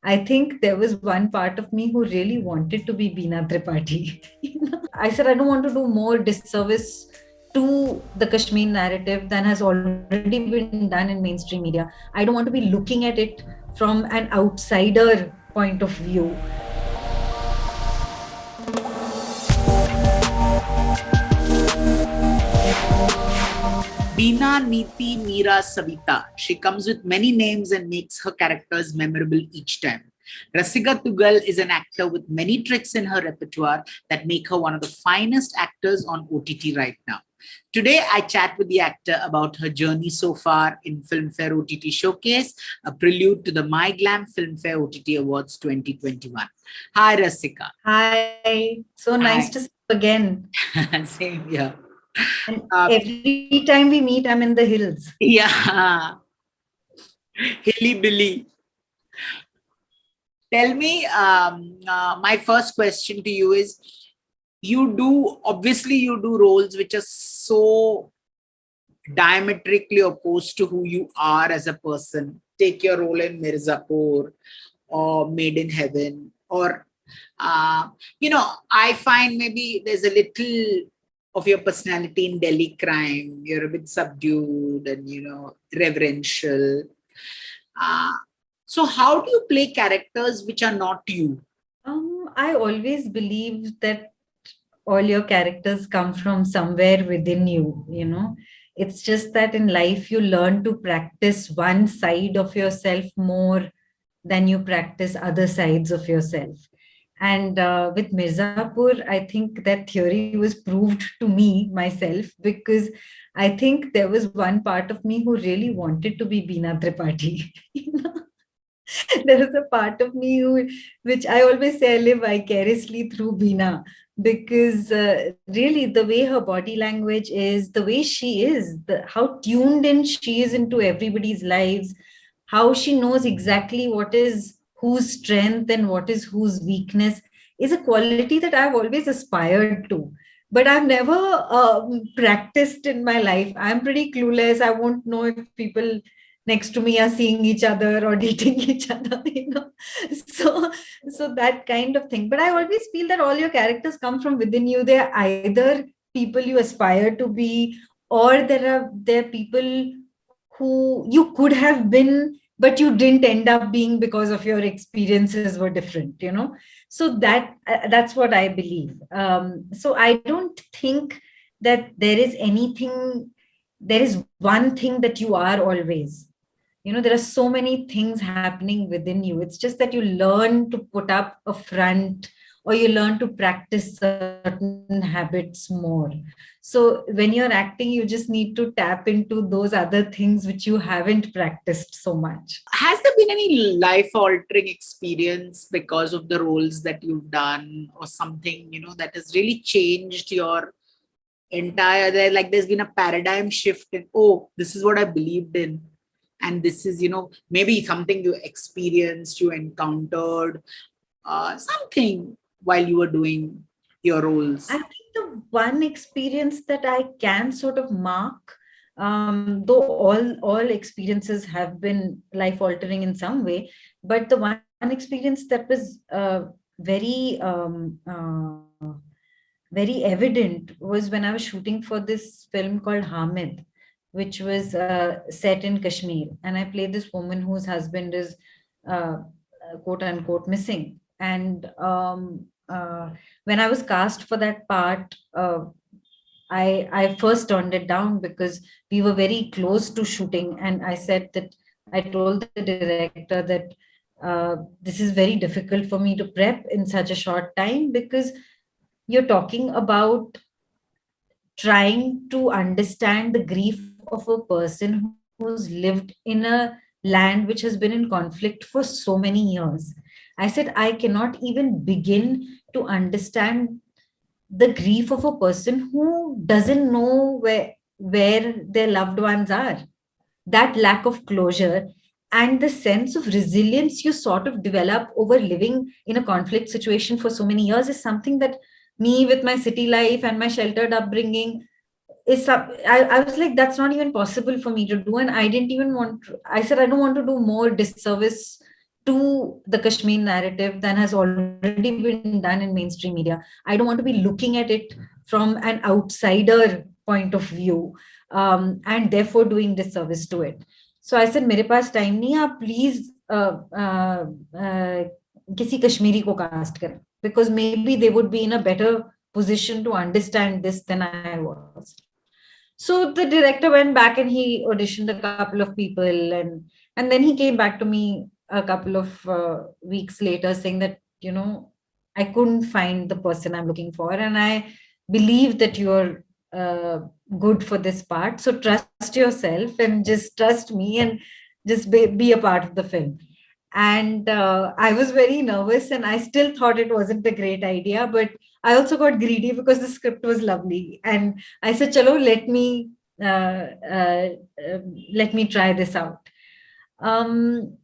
I think there was one part of me who really wanted to be Beena Tripathi. I said, I don't want to do more disservice to the Kashmir narrative than has already been done in mainstream media. I don't want to be looking at it from an outsider point of view. Beena, Neeti, Meera, Savita. She comes with many names and makes her characters memorable each time. Rasika Dugal is an actor with many tricks in her repertoire that make her one of the finest actors on OTT right now. Today, I chat with the actor about her journey so far in Filmfare OTT Showcase, a prelude to the MyGlamm Filmfare OTT Awards 2021. Hi, Rasika. Hi, so nice Hi. to see you again. Same here. And Uh, every time we meet, I'm in the hills. yeah, Hilly Billy. Tell me, my first question to you is, you do roles which are so diametrically opposed to who you are as a person. Take your role in Mirzapur or Made in Heaven, or, I find maybe there's a little of your personality in Delhi Crime. You're a bit subdued and, reverential. Uh, so how do you play characters which are not you? I always believe that all your characters come from somewhere within you. It's just that in life you learn to practice one side of yourself more than you practice other sides of yourself. And with Mirzapur, I think that theory was proved to me myself, because I think there was one part of me who really wanted to be Beena Tripathi. There is a part of me which I always say I live vicariously through Beena, because really the way her body language is, the way she is, how tuned in she is into everybody's lives, how she knows exactly what is whose strength and what is whose weakness, is a quality that I've always aspired to. But I've never practiced in my life. I'm pretty clueless. I won't know if people next to me are seeing each other or dating each other. So that kind of thing. But I always feel that all your characters come from within you. They're either people you aspire to be, or there are people who you could have been but you didn't end up being because of your experiences were different. So that's what I believe. So I don't think that there is one thing that you are always. There are so many things happening within you. It's just that you learn to put up a front, or you learn to practice certain habits more. So when you're acting, you just need to tap into those other things which you haven't practiced so much. Has there been any life altering experience because of the roles that you've done, or something, that has really changed your entire, there's been a paradigm shift in, oh, this is what I believed in. And this is, maybe something you experienced, you encountered, something while you were doing your I roles. think the one experience that I can sort of mark, though all experiences have been life altering in some way, but the one experience that was very very evident was when I was shooting for this film called Hamid, which was set in Kashmir, and I played this woman whose husband is uh, quote unquote missing. And when I was cast for that part, I first turned it down because we were very close to shooting, and I told the director that this is very difficult for me to prep in such a short time, because you're talking about trying to understand the grief of a person who's lived in a land which has been in conflict for so many years. I said, I cannot even begin to understand the grief of a person who doesn't know where their loved ones are. That lack of closure and the sense of resilience you sort of develop over living in a conflict situation for so many years is something that me, with my city life and my sheltered upbringing, I was like, that's not even possible for me to do. And I didn't even I said, I don't want to do more disservice to the Kashmir narrative than has already been done in mainstream media. I don't want to be looking at it from an outsider point of view, and therefore doing disservice to it. So I said, मेरे पास time नहीं, आप please किसी कश्मीरी को cast करें, because maybe they would be in a better position to understand this than I was. So the director went back and he auditioned a couple of people, and then he came back to me a couple of weeks later saying that, I couldn't find the person I'm looking for, and I believe that you're good for this part. So trust yourself and just trust me and just be a part of the film. And I was very nervous, and I still thought it wasn't a great idea, but I also got greedy because the script was lovely, and I said, "Chalo, uh, uh, let me try this out." Um,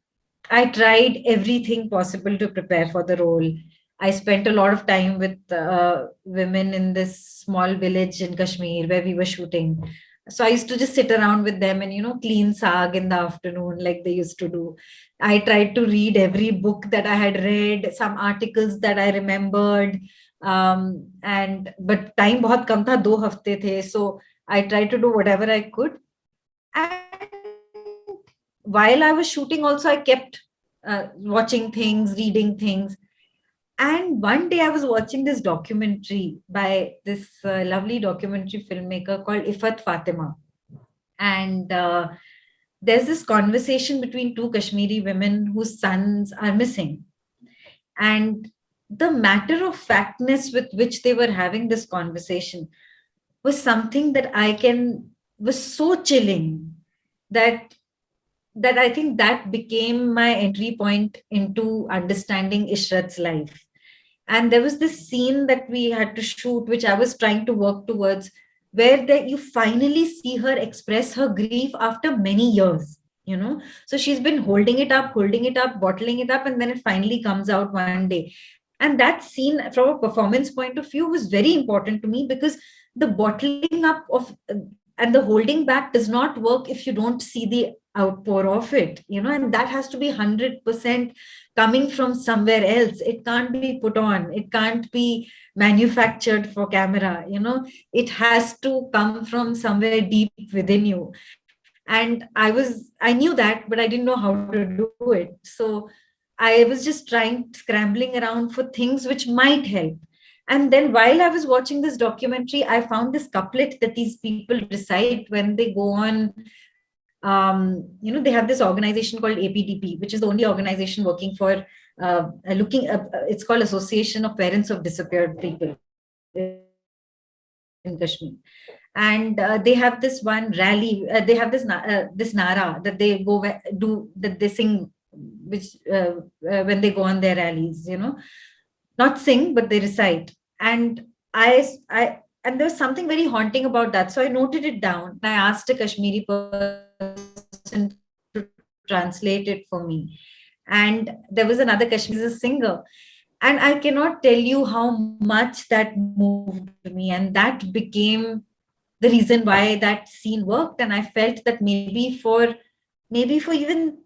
I tried everything possible to prepare for the role. I spent a lot of time with women in this small village in Kashmir where we were shooting. So I used to just sit around with them and, clean saag in the afternoon like they used to do. I tried to read every book that I had read, some articles that I remembered. And but time बहुत कम था, 2 हफ्ते थे. So I tried to do whatever I could. And while I was shooting also, I kept watching things, reading things. And one day I was watching this documentary by this lovely documentary filmmaker called Ifat Fatima. And there's this conversation between two Kashmiri women whose sons are missing. And the matter of factness with which they were having this conversation was something that was so chilling that I think that became my entry point into understanding Ishrat's life. And there was this scene that we had to shoot, which I was trying to work towards, where you finally see her express her grief after many years. So she's been holding it up, bottling it up, and then it finally comes out one day. And that scene, from a performance point of view, was very important to me, because the bottling up of and the holding back does not work if you don't see the outpour of it, and that has to be 100% coming from somewhere else. It can't be put on, it can't be manufactured for camera. It has to come from somewhere deep within you. And I knew that, but I didn't know how to do it. So I was just scrambling around for things which might help. And then while I was watching this documentary, I found this couplet that these people recite when they go on. They have this organization called APDP, which is the only organization working for it's called Association of Parents of Disappeared People in Kashmir. And they have this one rally. They have this nara that they that they sing, which when they go on their rallies. Not sing, but they recite. And and there was something very haunting about that. So I noted it down. I asked a Kashmiri person to translate it for me. And there was another Kashmiri, he's a singer. And I cannot tell you how much that moved me. And that became the reason why that scene worked. And I felt that maybe for even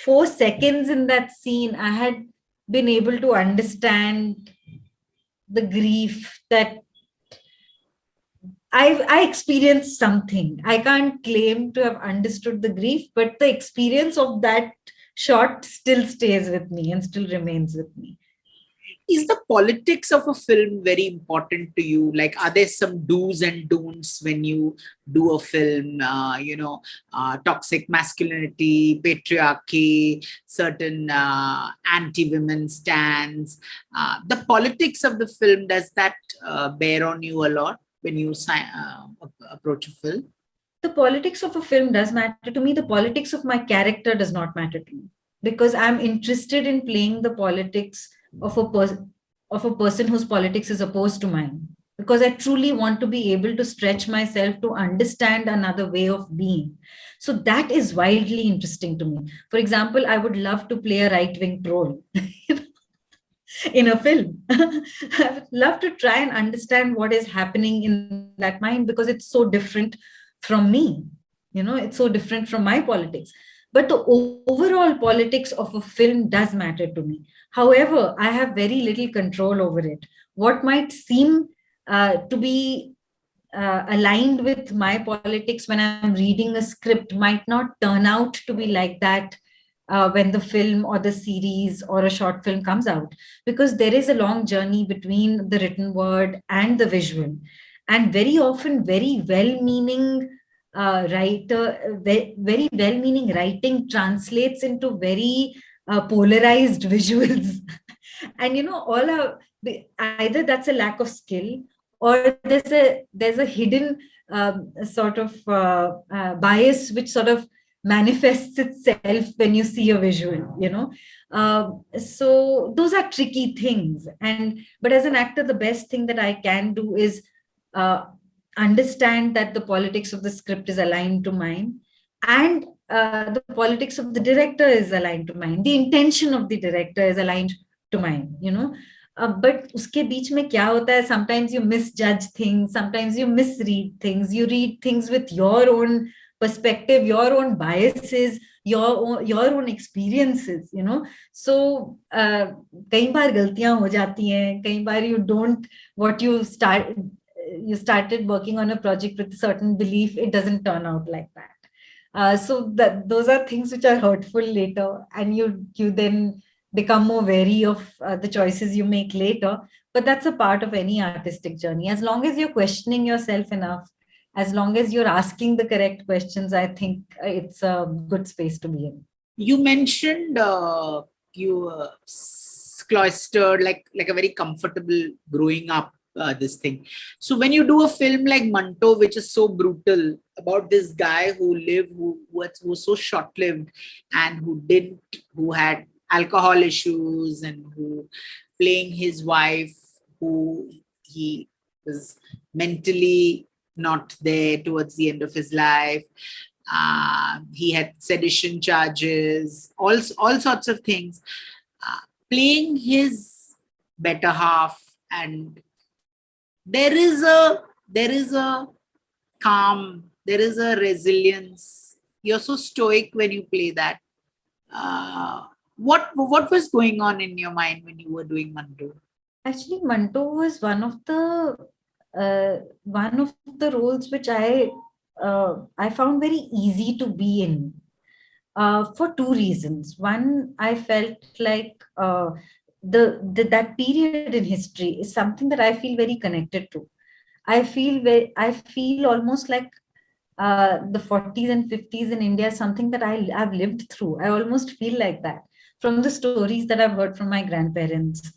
4 seconds in that scene, I had been able to understand the grief that I experienced something. I can't claim to have understood the grief, but the experience of that shot still stays with me and still remains with me. Is the politics of a film very important to you? Like, are there some do's and don'ts when you do a film? Toxic masculinity, patriarchy, certain anti-women stands. The politics of the film, does that bear on you a lot when you approach a film? The politics of a film does matter to me. The politics of my character does not matter to me, because I'm interested in playing the politics of a person whose politics is opposed to mine, because I truly want to be able to stretch myself to understand another way of being. So that is wildly interesting to me. For example, I would love to play a right-wing troll in a film. I would love to try and understand what is happening in that mind, because it's so different from me. It's so different from my politics. but the overall politics of a film does matter to me. However, I have very little control over it. What might seem to be aligned with my politics when I'm reading a script might not turn out to be like that when the film or the series or a short film comes out, because there is a long journey between the written word and the visual. And very often, very well meaning very well meaning writing translates into very polarized visuals. And all are either that's a lack of skill, or there's a hidden sort of bias which sort of manifests itself when you see a visual. So those are tricky things. But as an actor, the best thing that I can do is uh, understand that the politics of the script is aligned to mine, and the politics of the director is aligned to mine, the intention of the director is aligned to mine. But उसके बीच में क्या होता है, sometimes you misjudge things, sometimes you misread things, you read things with your own perspective, your own biases, your own experiences. So कई बार गलतियां हो जाती हैं, कई बार you don't what you started working on a project with a certain belief, it doesn't turn out like that. So that those are things which are hurtful later, and you then become more wary of the choices you make later. But that's a part of any artistic journey. As long as you're questioning yourself enough, as long as you're asking the correct questions, I think it's a good space to be in. You mentioned you cloistered, like a very comfortable growing up, this thing. So when you do a film like Manto, which is so brutal about this guy who was so short-lived, and who had alcohol issues, and who playing his wife, who he was mentally not there towards the end of his life. He had sedition charges, all sorts of things. Playing his better half, and there is a calm, there is a resilience. You're so stoic when you play that. What was going on in your mind when you were doing Manto? Actually, Manto was one of the roles which I found very easy to be in, for two reasons. One, I felt like that period in history is something that I feel very connected to. I feel almost like the 40s and 50s in India is something that I've lived through. I almost feel like that from the stories that I've heard from my grandparents,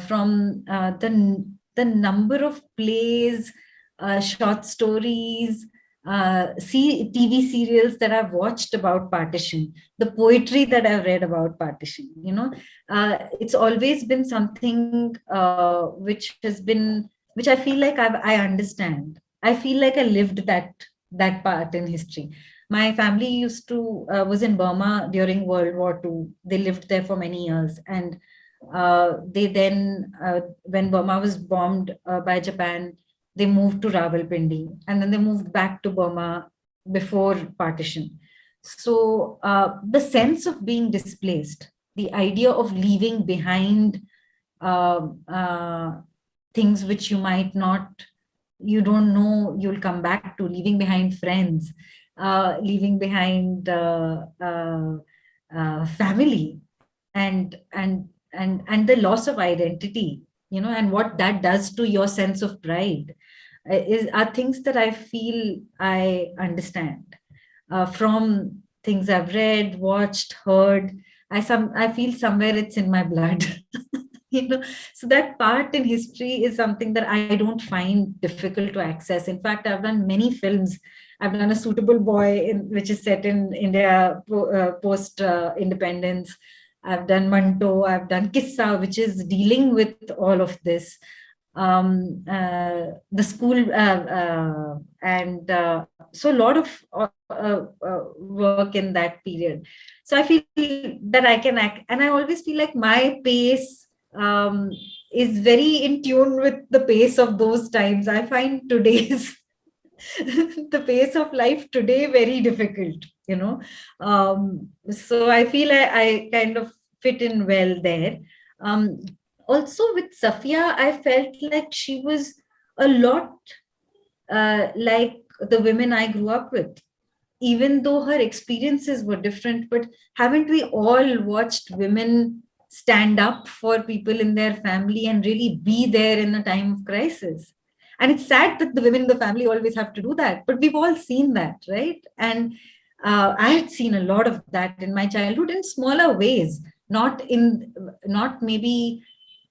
from the number of plays, short stories, TV serials that I've watched about partition, the poetry that I've read about partition. It's always been something which I feel like I understand. I feel like I lived that part in history. My family was in Burma during World War II. They lived there for many years, and they then, when Burma was bombed by Japan, they moved to Rawalpindi, and then they moved back to Burma before partition. So the sense of being displaced, the idea of leaving behind uh, uh, things which you don't know you'll come back to, leaving behind friends, leaving behind family, and the loss of identity, and what that does to your sense of pride, are things that I feel I understand from things I've read, watched, heard. I feel somewhere it's in my blood. So that part in history is something that I don't find difficult to access. In fact, I've done many films. I've done A Suitable Boy, which is set in India post independence. I've done Manto. I've done Kissa, which is dealing with all of this. The school, and so a lot of work in that period. So I feel that I can act, and I always feel like my pace is very in tune with the pace of those times. I find today's the pace of life today very difficult, so I feel I kind of fit in well there. um, Also with Safia, I felt like she was a lot like the women I grew up with, even though her experiences were different. But haven't we all watched women stand up for people in their family and really be there in a time of crisis? And it's sad that the women in the family always have to do that, but we've all seen that, right? And I had seen a lot of that in my childhood in smaller ways, not maybe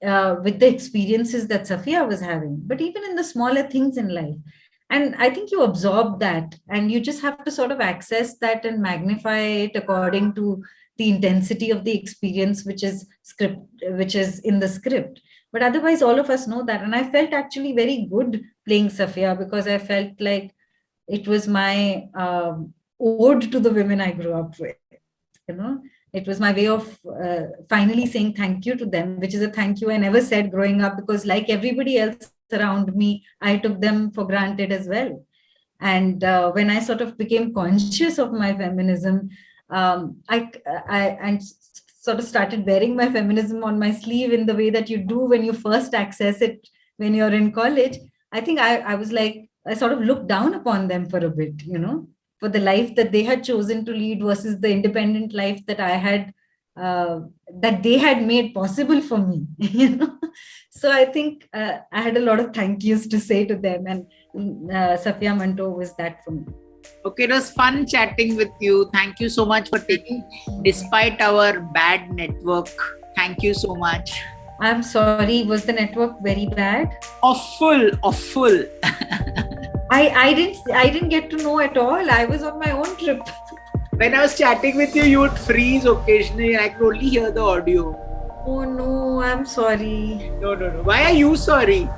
with the experiences that Safia was having, but even in the smaller things in life. And I think you absorb that, and you just have to sort of access that and magnify it according to the intensity of the experience, which is in the script. But otherwise, all of us know that. And I felt actually very good playing Safia, because I felt like it was my ode to the women I grew up with. You know, it was my way of finally saying thank you to them, which is a thank you I never said growing up, because like everybody else around me, I took them for granted as well. And when I sort of became conscious of my feminism, I sort of started wearing my feminism on my sleeve in the way that you do when you first access it when you're in college. I think I was like, I sort of looked down upon them for a bit, for the life that they had chosen to lead versus the independent life that I had, that they had made possible for me. So I think I had a lot of thank yous to say to them, and Safia Manto was that for me. Okay, it was fun chatting with you. Thank you so much for taking, despite our bad network. Thank you so much. I'm sorry, was the network very bad? Awful. I didn't get to know at all. I was on my own trip. When I was chatting with you, you would freeze occasionally and I could only hear the audio. Oh no, I'm sorry. No. Why are you sorry?